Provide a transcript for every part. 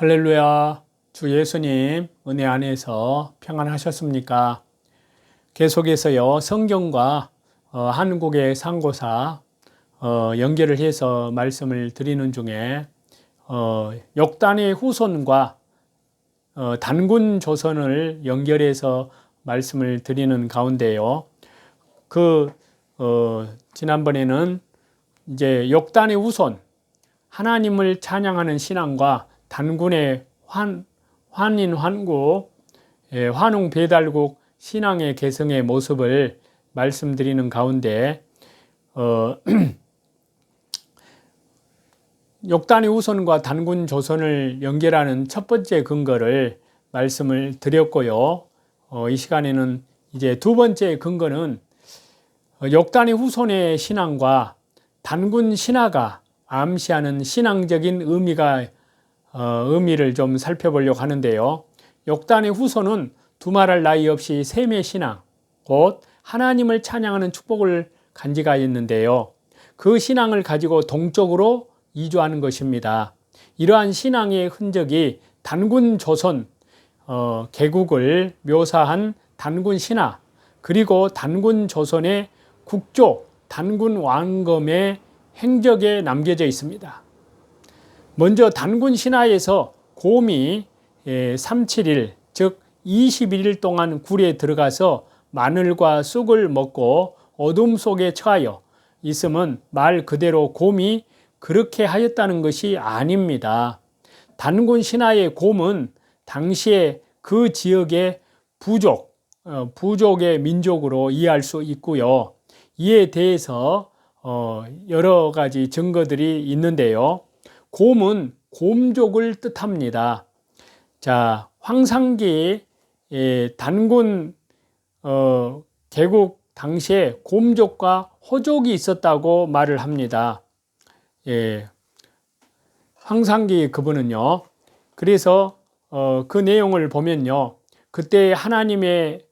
할렐루야. 주 예수님 은혜 안에서 평안하셨습니까? 계속해서요 성경과 한국의 상고사 연결을 해서 말씀을 드리는 중에 역단의 후손과 단군 조선을 연결해서 말씀을 드리는 가운데요. 지난번에는 이제 역단의 후손, 하나님을 찬양하는 신앙과 단군의 환인환국, 환웅배달국 신앙의 개성의 모습을 말씀드리는 가운데 역단의 후손과 단군 조선을 연결하는 첫 번째 근거를 말씀을 드렸고요. 이 시간에는 이제 두 번째 근거는 역단의 후손의 신앙과 단군 신화가 암시하는 신앙적인 의미를 좀 살펴보려고 하는데요. 역단의 후손은 두말할 나위 없이 셈의 신앙, 곧 하나님을 찬양하는 축복을 간직하였는데요. 그 신앙을 가지고 동쪽으로 이주하는 것입니다. 이러한 신앙의 흔적이 단군 조선 개국을 묘사한 단군 신화, 그리고 단군 조선의 국조, 단군 왕검의 행적에 남겨져 있습니다. 먼저 단군 신화에서 곰이 37일, 즉 21일 동안 굴에 들어가서 마늘과 쑥을 먹고 어둠 속에 처하여 있음은 말 그대로 곰이 그렇게 하였다는 것이 아닙니다. 단군 신화의 곰은 당시에 그 지역의 부족의 민족으로 이해할 수 있고요. 이에 대해서 여러 가지 증거들이 있는데요. 곰은 곰족을 뜻합니다. 자, 황상기 단군 개국 당시에 곰족과 호족이 있었다고 말을 합니다. 황상기 그분은요. 그래서 그 내용을 보면요. 그때 하나의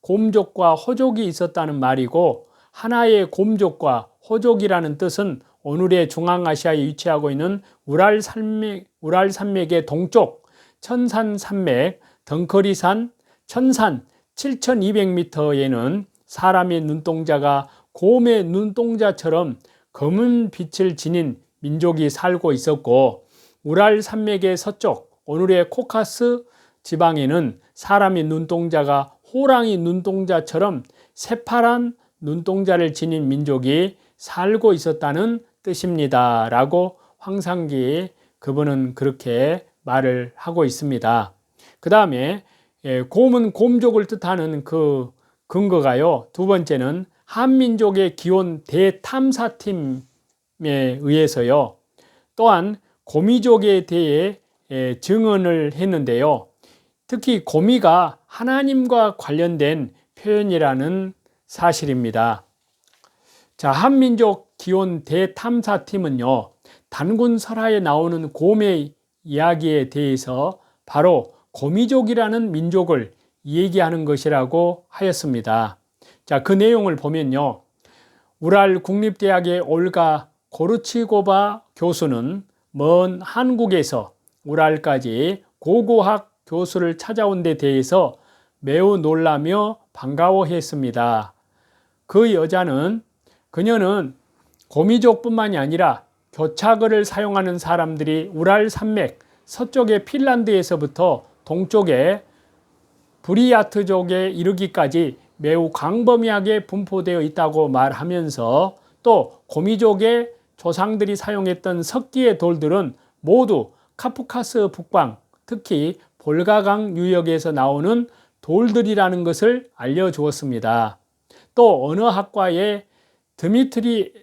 곰족과 호족이 있었다는 말이고, 하나의 곰족과 호족이라는 뜻은 오늘의 중앙아시아에 위치하고 있는 우랄산맥의 동쪽 천산산맥 덩커리산 천산 7200m에는 사람의 눈동자가 곰의 눈동자처럼 검은 빛을 지닌 민족이 살고 있었고, 우랄산맥의 서쪽 오늘의 코카스 지방에는 사람의 눈동자가 호랑이 눈동자처럼 새파란 눈동자를 지닌 민족이 살고 있었다는 뜻입니다. 라고 황상기 그분은 그렇게 말을 하고 있습니다. 그 다음에 곰은 곰족을 뜻하는 그 근거가요. 두 번째는 한민족의 기원 대탐사팀에 의해서요. 또한 고미족에 대해 증언을 했는데요. 특히 고미가 하나님과 관련된 표현이라는 사실입니다. 자, 한민족 기원 대탐사팀은요, 단군 설화에 나오는 곰의 이야기에 대해서 바로 고미족이라는 민족을 얘기하는 것이라고 하였습니다. 자, 그 내용을 보면요, 우랄 국립대학의 올가 고르치고바 교수는 먼 한국에서 우랄까지 고고학 교수를 찾아온 데 대해서 매우 놀라며 반가워했습니다. 그녀는 고미족뿐만이 아니라 교차글을 사용하는 사람들이 우랄 산맥 서쪽의 핀란드에서부터 동쪽의 브리야트족에 이르기까지 매우 광범위하게 분포되어 있다고 말하면서, 또 고미족의 조상들이 사용했던 석기의 돌들은 모두 카프카스 북방, 특히 볼가강 유역에서 나오는 돌들이라는 것을 알려주었습니다. 또 언어학과의 드미트리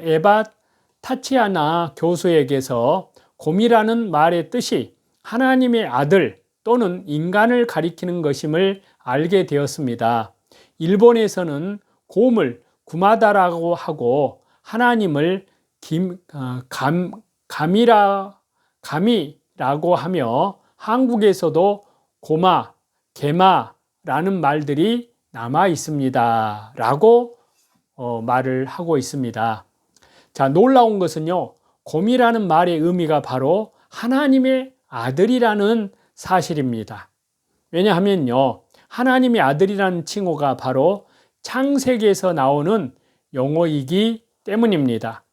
에바타치아나 교수에게서 곰이라는 말의 뜻이 하나님의 아들 또는 인간을 가리키는 것임을 알게 되었습니다. 일본에서는 곰을 구마다라고 하고 하나님을 감이라고 하며, 한국에서도 고마, 개마라는 말들이 남아 있습니다. 라고 말을 하고 있습니다. 자, 놀라운 것은요, 곰이라는 말의 의미가 바로 하나님의 아들이라는 사실입니다. 왜냐하면요, 하나님의 아들이라는 칭호가 바로 창세기에서 나오는 용어이기 때문입니다.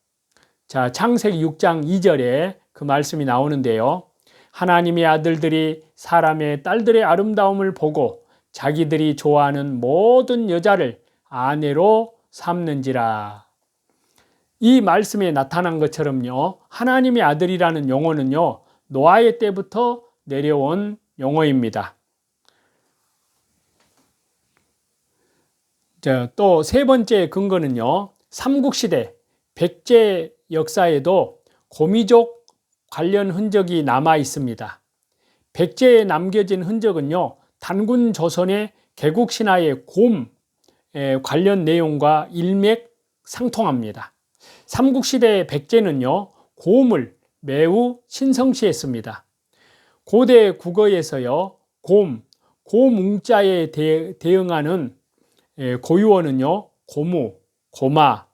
자, 창세기 6장 2절에 그 말씀이 나오는데요. 하나님의 아들들이 사람의 딸들의 아름다움을 보고 자기들이 좋아하는 모든 여자를 아내로 삼는지라. 이 말씀에 나타난 것처럼요, 하나님의 아들이라는 용어는요, 노아의 때부터 내려온 용어입니다. 또 세 번째 근거는요, 삼국시대 백제 역사에도 고미족 관련 흔적이 남아 있습니다. 백제에 남겨진 흔적은요, 단군 조선의 개국신화의 곰 관련 내용과 일맥상통합니다. 삼국시대 백제는요, 곰을 매우 신성시했습니다. 고대 국어에서요, 고뭉자에 대응하는 고유어는요, 고무, 고마,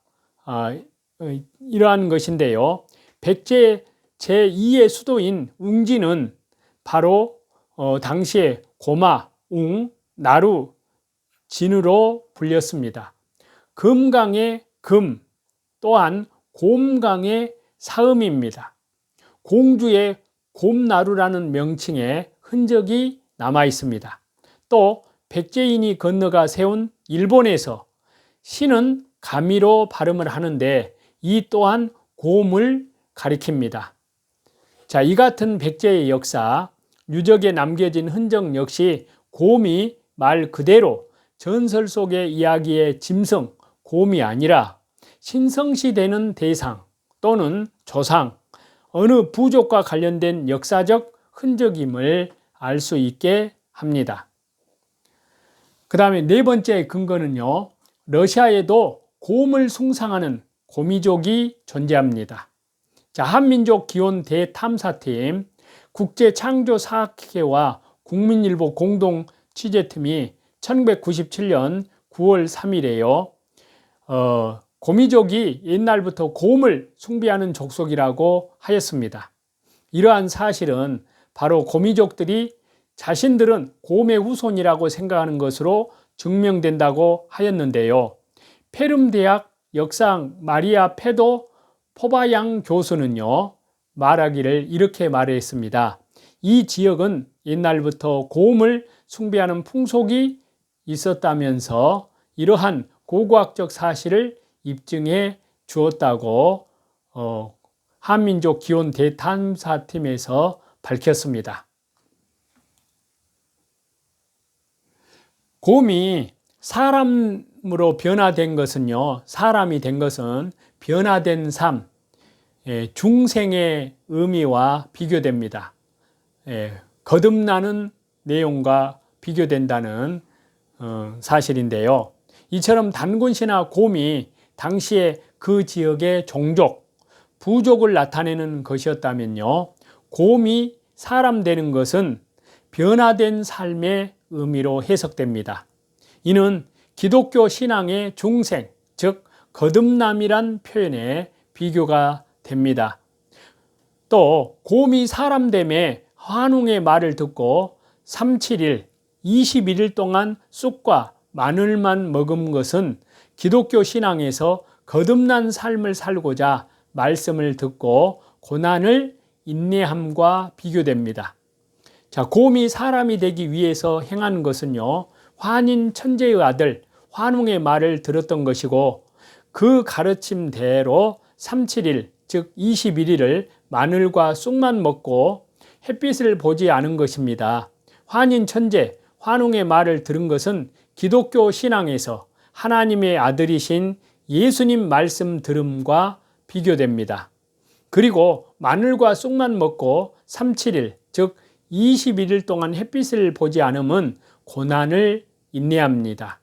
이러한 것인데요. 백제 제2의 수도인 웅지는 바로 당시에 고마, 웅, 나루, 진으로 불렸습니다. 금강의 금 또한 곰강의 사음입니다. 공주의 곰나루라는 명칭의 흔적이 남아 있습니다. 또 백제인이 건너가 세운 일본에서 시는 가미로 발음을 하는데 이 또한 곰을 가리킵니다. 자, 이 같은 백제의 역사, 유적에 남겨진 흔적 역시 곰이 말 그대로 전설 속의 이야기의 짐승, 곰이 아니라 신성시되는 대상 또는 조상, 어느 부족과 관련된 역사적 흔적임을 알 수 있게 합니다. 그 다음에 네 번째 근거는요, 러시아에도 곰을 숭상하는 고미족이 존재합니다. 자, 한민족 기원 대탐사팀, 국제창조사학회와 국민일보 공동 취재팀이 1997년 9월 3일에요. 고미족이 옛날부터 곰을 숭배하는 족속이라고 하였습니다. 이러한 사실은 바로 고미족들이 자신들은 곰의 후손이라고 생각하는 것으로 증명된다고 하였는데요. 페름 대학 역사학 마리아 페도 포바양 교수는요, 말하기를 이렇게 말했습니다. 이 지역은 옛날부터 곰을 숭배하는 풍속이 있었다면서 이러한 고고학적 사실을 입증해 주었다고 한민족 기원 대탐사팀에서 밝혔습니다. 곰이 사람으로 변화된 것은요, 사람이 된 것은 변화된 삶, 중생의 의미와 비교됩니다. 거듭나는 내용과 비교된다는 사실인데요. 이처럼 단군신화 곰이 당시에 그 지역의 종족, 부족을 나타내는 것이었다면요, 곰이 사람 되는 것은 변화된 삶의 의미로 해석됩니다. 이는 기독교 신앙의 중생, 즉 거듭남이란 표현에 비교가 됩니다. 또 곰이 사람됨에 환웅의 말을 듣고 37일, 21일 동안 쑥과 마늘만 먹은 것은 기독교 신앙에서 거듭난 삶을 살고자 말씀을 듣고 고난을 인내함과 비교됩니다. 자, 곰이 사람이 되기 위해서 행한 것은요, 환인 천재의 아들 환웅의 말을 들었던 것이고 그 가르침대로 37일, 즉 21일을 마늘과 쑥만 먹고 햇빛을 보지 않은 것입니다. 환인 천재 환웅의 말을 들은 것은 기독교 신앙에서 하나님의 아들이신 예수님 말씀 들음과 비교됩니다. 그리고 마늘과 쑥만 먹고 37일, 즉 21일 동안 햇빛을 보지 않으면 고난을 인내합니다.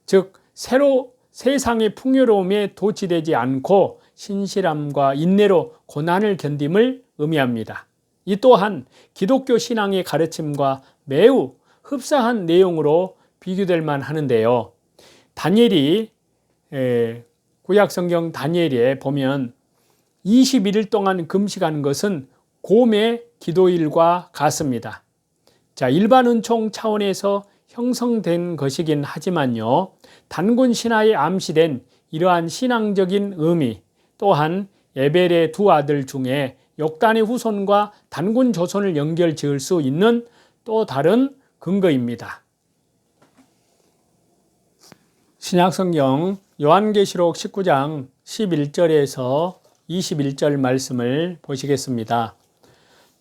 즉 새로 세상의 풍요로움에 도취되지 않고 신실함과 인내로 고난을 견딤을 의미합니다. 이 또한 기독교 신앙의 가르침과 매우 흡사한 내용으로 비교될 만하는데요. 다니엘이 구약성경 다니엘에 보면 21일 동안 금식하는 것은 곰의 기도일과 같습니다. 자, 일반 은총 차원에서 형성된 것이긴 하지만요, 단군 신하에 암시된 이러한 신앙적인 의미, 또한 에벨의 두 아들 중에 욕단의 후손과 단군 조선을 연결 지을 수 있는 또 다른 근거입니다. 신약성경 요한계시록 19장 11절에서 21절 말씀을 보시겠습니다.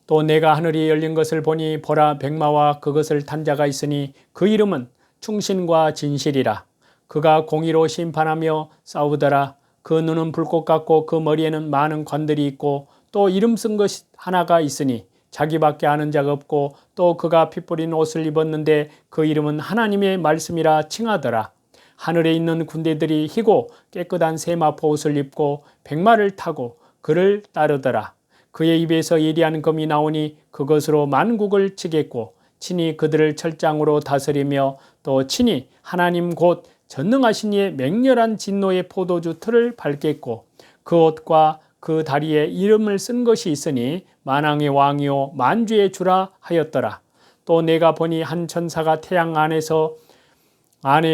또 내가 하늘이 열린 것을 보니 보라 백마와 그것을 탄 자가 있으니 그 이름은 충신과 진실이라. 그가 공의로 심판하며 싸우더라. 그 눈은 불꽃 같고 그 머리에는 많은 관들이 있고 또 이름 쓴 것 하나가 있으니 자기밖에 아는 자가 없고 또 그가 피 뿌린 옷을 입었는데 그 이름은 하나님의 말씀이라 칭하더라. 하늘에 있는 군대들이 희고 깨끗한 세마포 옷을 입고 백마를 타고 그를 따르더라. 그의 입에서 예리한 검이 나오니 그것으로 만국을 치겠고 친히 그들을 철장으로 다스리며 또 친히 하나님 곧 전능하신 이의 맹렬한 진노의 포도주 틀을 밟겠고 그 옷과 그 다리에 이름을 쓴 것이 있으니 만왕의 왕이요 만주의 주라 하였더라. 또 내가 보니 한 천사가 태양 안에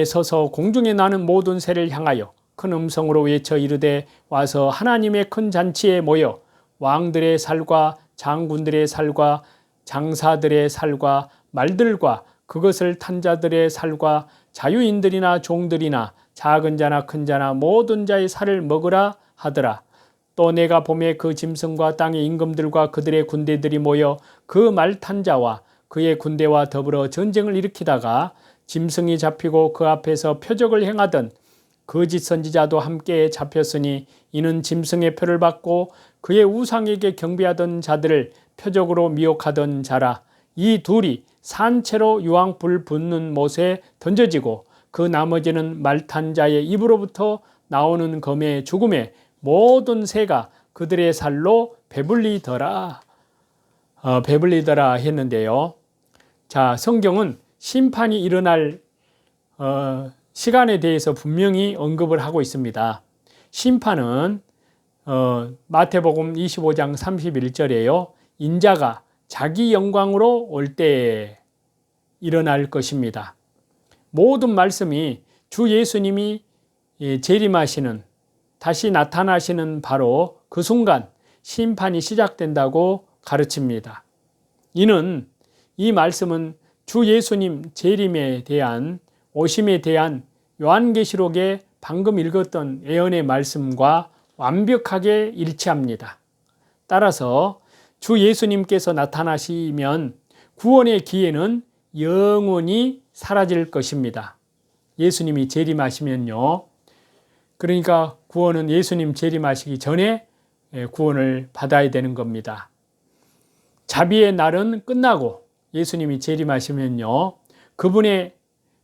서서 공중에 나는 모든 새를 향하여 큰 음성으로 외쳐 이르되 와서 하나님의 큰 잔치에 모여 왕들의 살과 장군들의 살과 장사들의 살과 말들과 그것을 탄 자들의 살과 자유인들이나 종들이나 작은 자나 큰 자나 모든 자의 살을 먹으라 하더라. 또 내가 봄에 그 짐승과 땅의 임금들과 그들의 군대들이 모여 그 말 탄 자와 그의 군대와 더불어 전쟁을 일으키다가 짐승이 잡히고 그 앞에서 표적을 행하던 거짓 선지자도 함께 잡혔으니 이는 짐승의 표를 받고 그의 우상에게 경배하던 자들을 표적으로 미혹하던 자라. 이 둘이 산채로 유황불 붙는 못에 던져지고 그 나머지는 말 탄 자의 입으로부터 나오는 검의 죽음에 모든 새가 그들의 살로 배불리더라 했는데요. 자, 성경은 심판이 일어날 시간에 대해서 분명히 언급을 하고 있습니다. 심판은 마태복음 25장 31절에요. 인자가 자기 영광으로 올 때에 일어날 것입니다. 모든 말씀이 주 예수님이 재림하시는, 다시 나타나시는 바로 그 순간 심판이 시작된다고 가르칩니다. 이는 이 말씀은 주 예수님 재림에 대한, 오심에 대한 요한계시록에 방금 읽었던 예언의 말씀과 완벽하게 일치합니다. 따라서 주 예수님께서 나타나시면 구원의 기회는 영원히 사라질 것입니다. 예수님이 재림하시면요. 그러니까 구원은 예수님 재림하시기 전에 구원을 받아야 되는 겁니다. 자비의 날은 끝나고 예수님이 재림하시면요. 그분의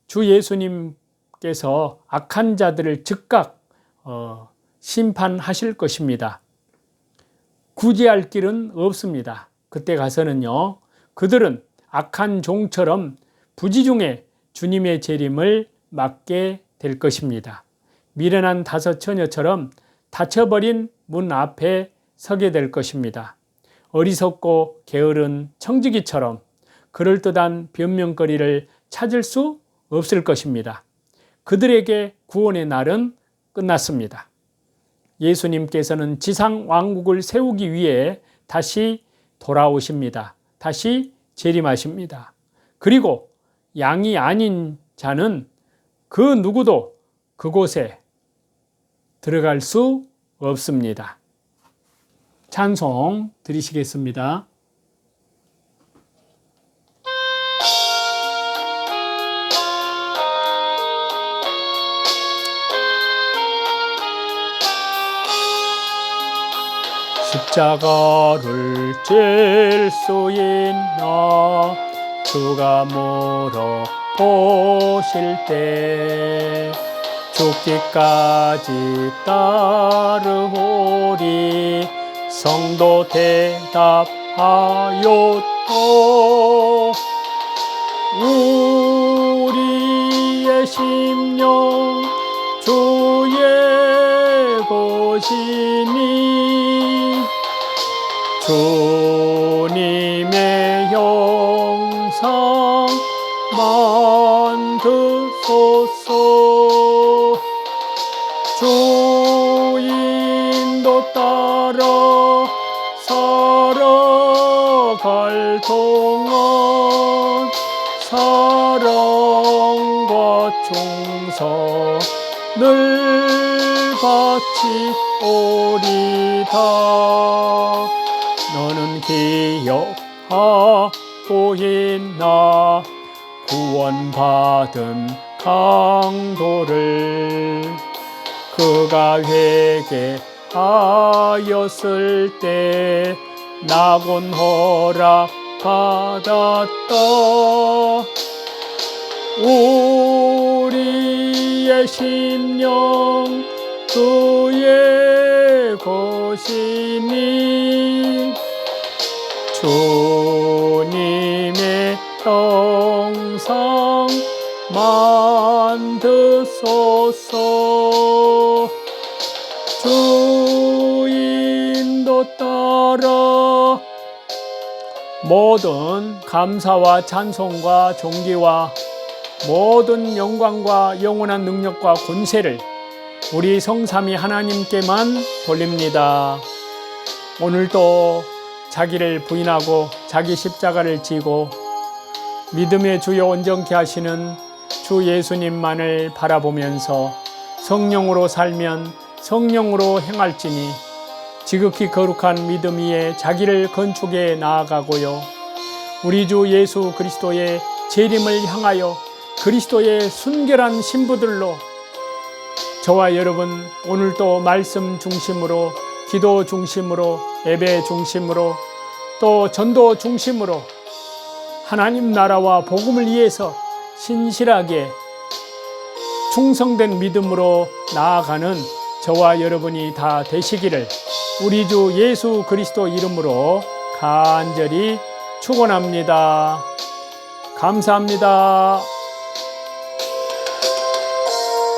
주 예수님께서 악한 자들을 즉각 심판하실 것입니다. 구제할 길은 없습니다. 그때 가서는요. 그들은 악한 종처럼 부지중에 주님의 재림을 맞게 될 것입니다. 미련한 다섯 처녀처럼 닫혀버린 문 앞에 서게 될 것입니다. 어리석고 게으른 청지기처럼 그럴듯한 변명거리를 찾을 수 없을 것입니다. 그들에게 구원의 날은 끝났습니다. 예수님께서는 지상 왕국을 세우기 위해 다시 돌아오십니다. 다시 재림하십니다. 그리고 양이 아닌 자는 그 누구도 그곳에 들어갈 수 없습니다. 찬송 드리시겠습니다. 십자가를 질 수 있나 주가 물어 보실 때 죽기까지 따르오리 성도 대답하였도 우리의 심령 주의 것이니 주님의 형상 만드소서. 주 인도 따라 살아갈 동안 사랑과 충성을 바치오리다. 너는 기억하고 있나 구원받은 강도를. 그가 회개하였을 때 낙원 허락 받았다. 우리의 심령 그의 것이니 주님의 형상 만드소서. 주 인도 따라 모든 감사와 찬송과 존귀와 모든 영광과 영원한 능력과 권세를 우리 성삼위 하나님께만 돌립니다. 오늘도 자기를 부인하고 자기 십자가를 지고 믿음의 주여 온전케 하시는 주 예수님만을 바라보면서 성령으로 살면 성령으로 행할지니 지극히 거룩한 믿음 위에 자기를 건축해 나아가고요. 우리 주 예수 그리스도의 재림을 향하여 그리스도의 순결한 신부들로 저와 여러분 오늘도 말씀 중심으로, 기도 중심으로, 예배 중심으로, 또 전도 중심으로 하나님 나라와 복음을 위해서 신실하게 충성된 믿음으로 나아가는 저와 여러분이 다 되시기를 우리 주 예수 그리스도 이름으로 간절히 축원합니다. 감사합니다.